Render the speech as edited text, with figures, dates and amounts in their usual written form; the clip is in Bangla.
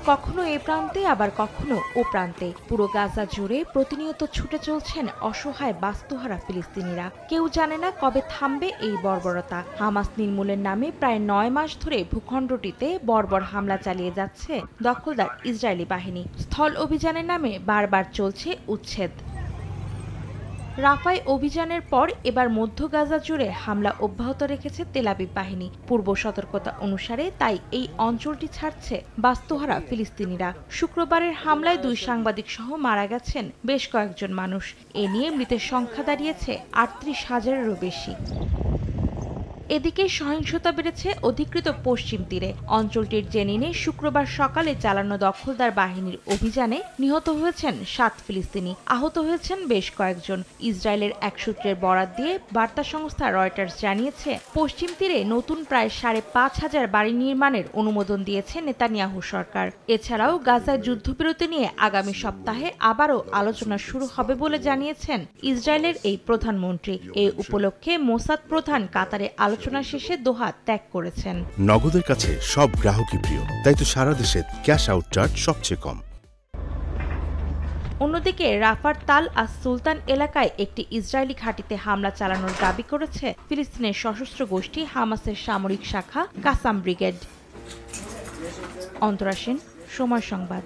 কখনো এ প্রান্তে আবার কখনো ও প্রান্তে পুরো গাজা জুড়ে প্রতিনিয়ত ছুটে চলছেন অসহায় বাস্তুহারা ফিলিস্তিনিরা। কেউ জানে না কবে থামবে এই বর্বরতা। হামাস নির্মূলের নামে প্রায় ৯ মাস ধরে ভূখণ্ডটিতে বর্বর হামলা চালিয়ে যাচ্ছে দখলদার ইসরায়েলি বাহিনী। স্থল অভিযানের নামে বারবার চলছে উচ্ছেদ। রাফায় অভিযানের পর এবার মধ্য গাজা জুড়ে হামলা অব্যাহত রেখেছে তেল আবিব বাহিনী। পূর্ব সতর্কতা অনুসারে তাই এই অঞ্চলটি ছাড়ছে বাস্তুহারা ফিলিস্তিনিরা। শুক্রবারের হামলায় 2 সাংবাদিক সহ মারা গেছেন বেশ কয়েকজন মানুষ। এ নিয়ে মৃতের সংখ্যা দাঁড়িয়েছে ৩৮,০০০-এরও বেশি। এদিকে সহিংসতা বেড়েছে অধিকৃত পশ্চিম তীরে। অঞ্চলটির জেনিনে শুক্রবার সকালে চালানো দখলদার বাহিনীর অভিযানে নিহত হয়েছেন 7 ফিলিস্তিনি, আহত হয়েছেন বেশ কয়েকজন। ইসরায়েলের এক সূত্রের বরাত দিয়ে বার্তা সংস্থা রয়টার্স জানিয়েছে, পশ্চিম তীরে নতুন প্রায় ৫,৫০০ বাড়ি নির্মাণের অনুমোদন দিয়েছে নেতানিয়াহু সরকার। এছাড়াও গাজায় যুদ্ধবিরতি নিয়ে আগামী সপ্তাহে আবারও আলোচনা শুরু হবে বলে জানিয়েছেন ইসরায়েলের এই প্রধানমন্ত্রী। এ উপলক্ষে মোসাদ প্রধান কাতারে আলোচনা শেষে দোহা ত্যাগ করেছেন। নগদের কাছে সব গ্রাহকই প্রিয়, তাই তো সারা দেশে ক্যাশ আউট চার্জ সবচেয়ে কম। অন্যদিকে রাফার তাল আস সুলতান এলাকায় একটি ইসরায়েলি ঘাঁটিতে হামলা চালানোর দাবি করেছে ফিলিস্তিনের সশস্ত্র গোষ্ঠী হামাসের সামরিক শাখা কাসাম ব্রিগেড। অন্তরা সেন, সময় সংবাদ।